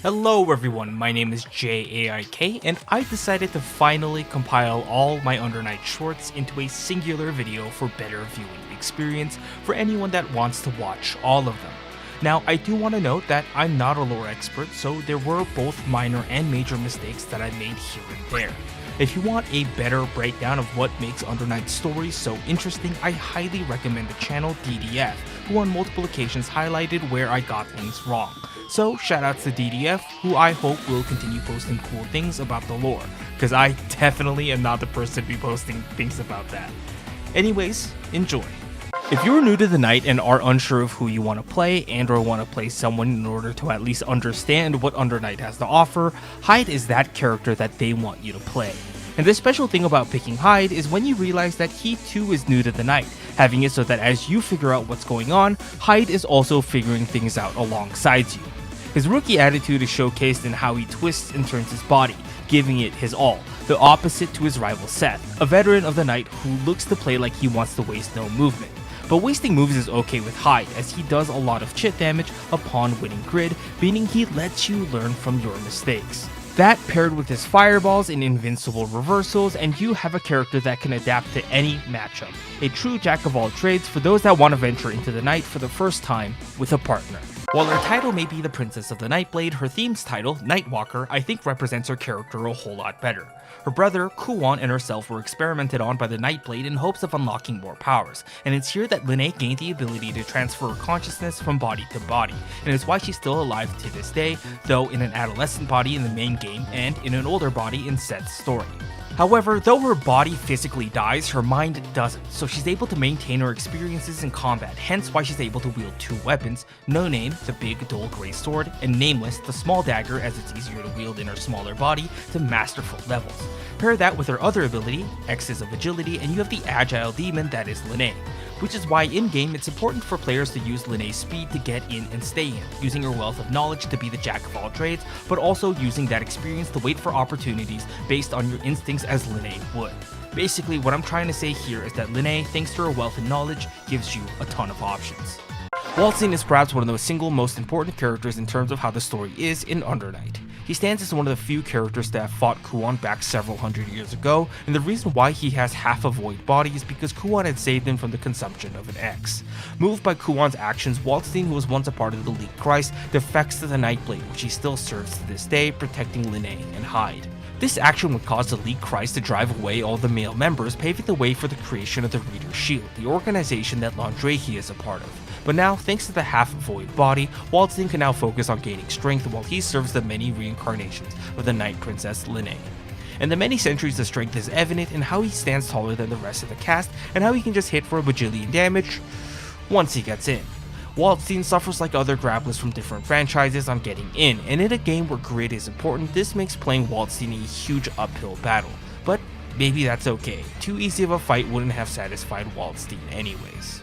Hello everyone, my name is JaeAIK and I decided to finally compile all my Undernight shorts into a singular video for better viewing experience for anyone that wants to watch all of them. Now I do want to note that I'm not a lore expert, so there were both minor and major mistakes that I made here and there. If you want a better breakdown of what makes Undernight's stories so interesting, I highly recommend the channel DDF, who on multiple occasions highlighted where I got things wrong. So shoutouts to DDF, who I hope will continue posting cool things about the lore, because I definitely am not the person to be posting things about that. Anyways, enjoy. If you're new to the night and are unsure of who you want to play and or want to play someone in order to at least understand what Undernight has to offer, Hyde is that character that they want you to play. And the special thing about picking Hyde is when you realize that he too is new to the night, having it so that as you figure out what's going on, Hyde is also figuring things out alongside you. His rookie attitude is showcased in how he twists and turns his body, giving it his all, the opposite to his rival Seth, a veteran of the night who looks to play like he wants to waste no movement. But wasting moves is okay with Hyde, as he does a lot of chit damage upon winning grid, meaning he lets you learn from your mistakes. That paired with his fireballs and invincible reversals, and you have a character that can adapt to any matchup. A true jack of all trades for those that want to venture into the night for the first time with a partner. While her title may be the Princess of the Nightblade, her theme's title, Nightwalker, I think represents her character a whole lot better. Her brother, Kuwan, and herself were experimented on by the Nightblade in hopes of unlocking more powers, and it's here that Lene gained the ability to transfer her consciousness from body to body, and it's why she's still alive to this day, though in an adolescent body in the main game and in an older body in Seth's story. However, though her body physically dies, her mind doesn't, so she's able to maintain her experiences in combat, hence why she's able to wield two weapons, No Name, the big dull grey sword, and Nameless, the small dagger as it's easier to wield in her smaller body, to masterful levels. Pair that with her other ability, X's of Agility, and you have the agile demon that is Lene, which is why in-game it's important for players to use Lene's speed to get in and stay in, using her wealth of knowledge to be the jack of all trades, but also using that experience to wait for opportunities based on your instincts as Lene would. Basically, what I'm trying to say here is that Lene, thanks to her wealth and knowledge, gives you a ton of options. Walstein is perhaps one of the single most important characters in terms of how the story is in Undernight. He stands as one of the few characters that fought Kuwan back several hundred years ago, and the reason why he has half a void body is because Kuwan had saved him from the consumption of an X. Moved by Kuwan's actions, Walstein, who was once a part of the League Christ, defects to the Nightblade, which he still serves to this day, protecting Lene and Hyde. This action would cause the League Christ to drive away all the male members, paving the way for the creation of the Reader's Shield, the organization that Londrekia is a part of. But now, thanks to the half-void body, Walstein can now focus on gaining strength while he serves the many reincarnations of the Night Princess Lene. In the many centuries, the strength is evident in how he stands taller than the rest of the cast, and how he can just hit for a bajillion damage once he gets in. Walstein suffers like other grapplers from different franchises on getting in, and in a game where grid is important, this makes playing Walstein a huge uphill battle. But maybe that's okay, too easy of a fight wouldn't have satisfied Walstein anyways.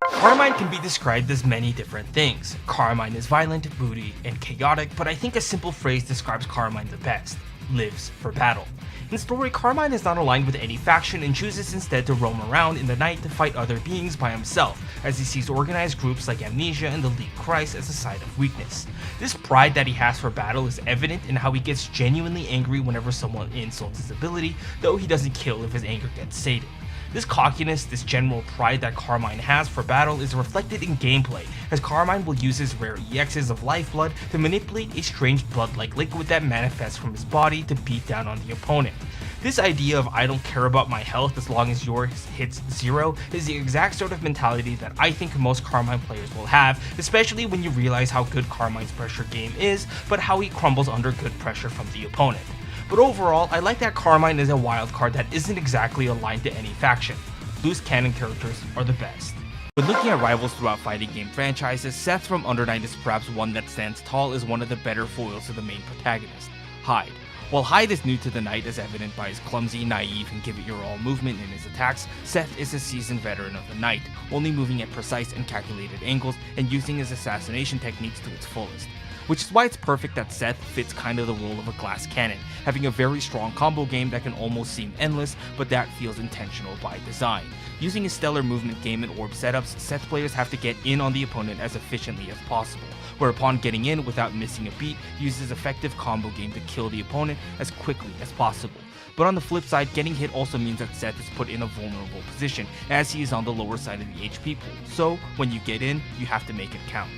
Carmine can be described as many different things. Carmine is violent, moody, and chaotic, but I think a simple phrase describes Carmine the best: lives for battle. In story, Carmine is not aligned with any faction and chooses instead to roam around in the night to fight other beings by himself, as he sees organized groups like Amnesia and the League Christ as a sign of weakness. This pride that he has for battle is evident in how he gets genuinely angry whenever someone insults his ability, though he doesn't kill if his anger gets sated. This cockiness, this general pride that Carmine has for battle is reflected in gameplay, as Carmine will use his rare EXs of Lifeblood to manipulate a strange blood-like liquid that manifests from his body to beat down on the opponent. This idea of I don't care about my health as long as yours hits 0 is the exact sort of mentality that I think most Carmine players will have, especially when you realize how good Carmine's pressure game is, but how he crumbles under good pressure from the opponent. But overall, I like that Carmine is a wildcard that isn't exactly aligned to any faction. Loose cannon characters are the best. When looking at rivals throughout fighting game franchises, Seth from Undernight is perhaps one that stands tall as one of the better foils to the main protagonist, Hyde. While Hyde is new to the night as evident by his clumsy, naive, and give-it-your-all movement in his attacks, Seth is a seasoned veteran of the night, only moving at precise and calculated angles and using his assassination techniques to its fullest. which is why it's perfect that Seth fits kind of the role of a glass cannon, having a very strong combo game that can almost seem endless, but that feels intentional by design. Using his stellar movement game and orb setups, Seth players have to get in on the opponent as efficiently as possible, where upon getting in without missing a beat, uses effective combo game to kill the opponent as quickly as possible. But on the flip side, getting hit also means that Seth is put in a vulnerable position, as he is on the lower side of the HP pool, so when you get in, you have to make it count.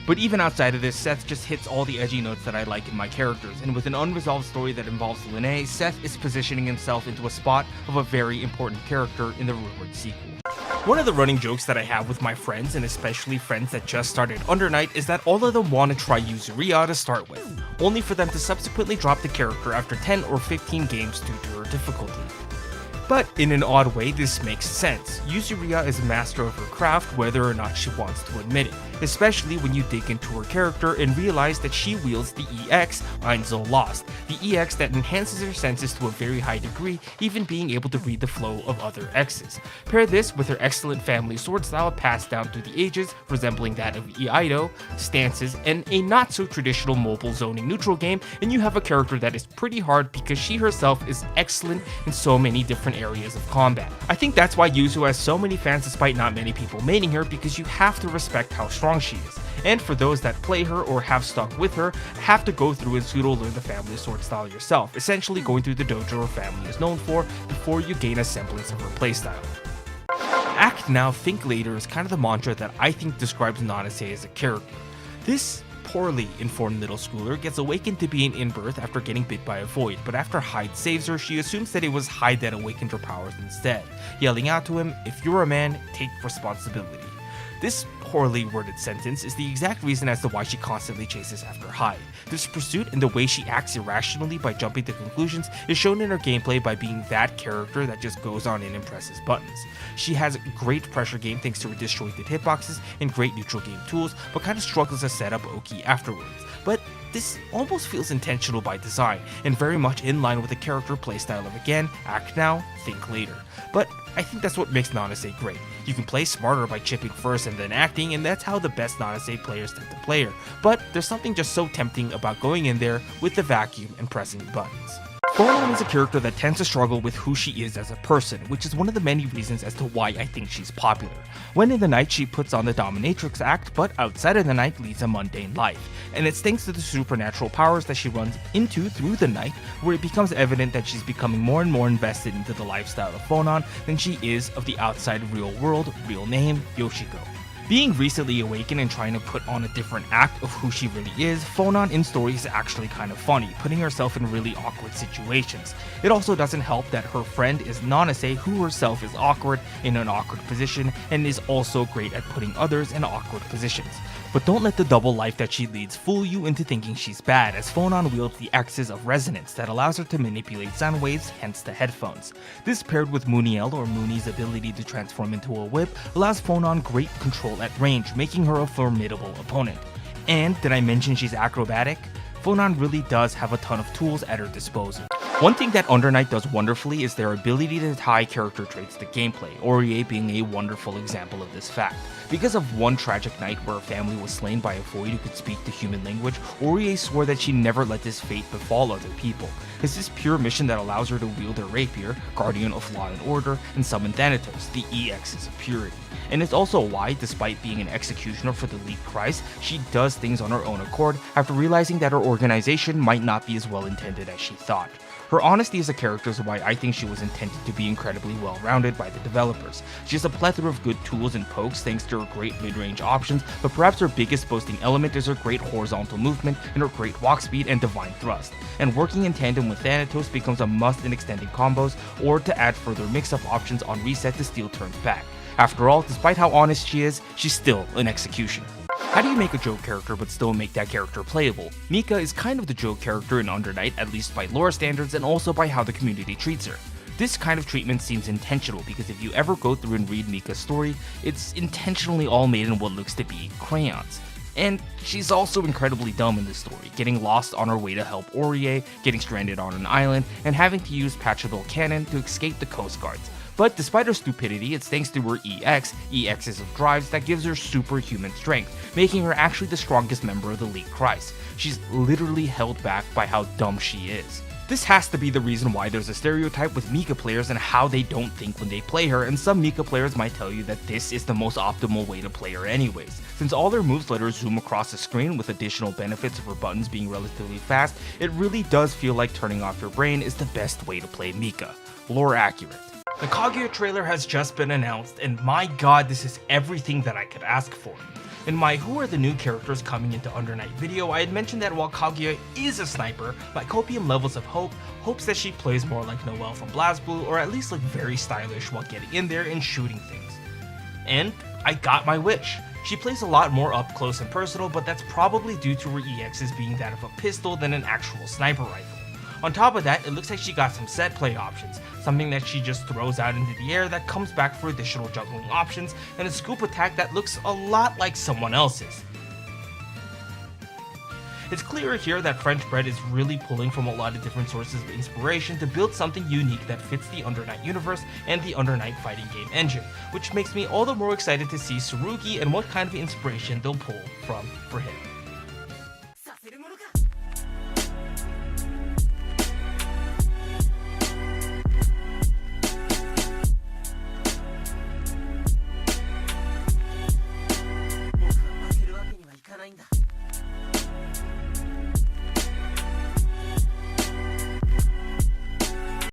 But even outside of this, Seth just hits all the edgy notes that I like in my characters, and with an unresolved story that involves Lene, Seth is positioning himself into a spot of a very important character in the rumored sequel. One of the running jokes that I have with my friends, and especially friends that just started Under Night, is that all of them want to try Yuzuriha to start with, only for them to subsequently drop the character after 10 or 15 games due to her difficulty. But in an odd way, this makes sense. Yuzuriha is a master of her craft whether or not she wants to admit it, especially when you dig into her character and realize that she wields the EX Einzel Lost, the EX that enhances her senses to a very high degree, even being able to read the flow of other X's. Pair this with her excellent family sword style passed down through the ages, resembling that of Iaido, stances, and a not so traditional mobile zoning neutral game, and you have a character that is pretty hard because she herself is excellent in so many different areas of combat. I think that's why Yuzu has so many fans despite not many people maining her, because you have to respect how strong she is. And for those that play her or have stuck with her, have to go through and pseudo learn the family sword style yourself, essentially going through the dojo her family is known for before you gain a semblance of her playstyle. Act now, think later is kind of the mantra that I think describes Nanase as a character. This poorly informed middle schooler gets awakened to being in birth after getting bit by a void, but after Hyde saves her, she assumes that it was Hyde that awakened her powers instead, yelling out to him, "If you're a man, take responsibility." This poorly worded sentence is the exact reason as to why she constantly chases after Hyde. This pursuit and the way she acts irrationally by jumping to conclusions is shown in her gameplay by being that character that just goes on and presses buttons. She has great pressure game thanks to her disjointed hitboxes and great neutral game tools, but kind of struggles to set up Oki afterwards. But this almost feels intentional by design, and very much in line with the character playstyle of again, act now, think later. But I think that's what makes Nanase great. You can play smarter by chipping first and then acting, and that's how the best Nanase players tend to play her. But there's something just so tempting about going in there with the vacuum and pressing buttons. Phonon is a character that tends to struggle with who she is as a person, which is one of the many reasons as to why I think she's popular. When in the night, she puts on the dominatrix act, but outside of the night leads a mundane life. And it's thanks to the supernatural powers that she runs into through the night where it becomes evident that she's becoming more and more invested into the lifestyle of Phonon than she is of the outside real world, real name, Yoshiko. Being recently awakened and trying to put on a different act of who she really is, Phonon in story is actually kind of funny, putting herself in really awkward situations. It also doesn't help that her friend is Nanase, who herself is awkward in an awkward position and is also great at putting others in awkward positions. But don't let the double life that she leads fool you into thinking she's bad, as Phonon wields the X's of resonance that allows her to manipulate sound waves, hence the headphones. This paired with Muniel or Mooney's ability to transform into a whip allows Phonon great control at range, making her a formidable opponent. And did I mention she's acrobatic? Phonon really does have a ton of tools at her disposal. One thing that Under Night does wonderfully is their ability to tie character traits to gameplay, Orie being a wonderful example of this fact. Because of one tragic night where her family was slain by a void who could speak the human language, Orie swore that she never let this fate befall other people. It's this pure mission that allows her to wield her rapier, guardian of law and order, and summon Thanatos, the EX's of purity. And it's also why, despite being an executioner for the League Christ, she does things on her own accord after realizing that her organization might not be as well intended as she thought. Her honesty as a character is why I think she was intended to be incredibly well-rounded by the developers. She has a plethora of good tools and pokes thanks to her great mid-range options, but perhaps her biggest boasting element is her great horizontal movement and her great walk speed and divine thrust. And working in tandem with Thanatos becomes a must in extended combos or to add further mix-up options on reset to steal turns back. After all, despite how honest she is, she's still an executioner. How do you make a joke character but still make that character playable? Mika is kind of the joke character in Under Night, at least by lore standards and also by how the community treats her. This kind of treatment seems intentional because if you ever go through and read Mika's story, it's intentionally all made in what looks to be crayons. And she's also incredibly dumb in this story, getting lost on her way to help Orie, getting stranded on an island, and having to use Pachelbel Cannon to escape the Coast Guards. But despite her stupidity, it's thanks to her EX's of drives that gives her superhuman strength, making her actually the strongest member of the Elite Christ. She's literally held back by how dumb she is. This has to be the reason why there's a stereotype with Mika players and how they don't think when they play her, and some Mika players might tell you that this is the most optimal way to play her anyways. Since all their moves let her zoom across the screen with additional benefits of her buttons being relatively fast, it really does feel like turning off your brain is the best way to play Mika. Lore accurate. The Kaguya trailer has just been announced, and my god, this is everything that I could ask for. In my Who Are the New Characters Coming into Under Night video, I had mentioned that while Kaguya is a sniper, my copium levels of hope hopes that she plays more like Noelle from BlazBlue, or at least look very stylish while getting in there and shooting things. And I got my wish. She plays a lot more up close and personal, but that's probably due to her EXs being that of a pistol than an actual sniper rifle. On top of that, it looks like she got some set play options, something that she just throws out into the air that comes back for additional juggling options, and a scoop attack that looks a lot like someone else's. It's clear here that French Bread is really pulling from a lot of different sources of inspiration to build something unique that fits the Under Night universe and the Under Night fighting game engine, which makes me all the more excited to see Tsurugi and what kind of inspiration they'll pull from for him.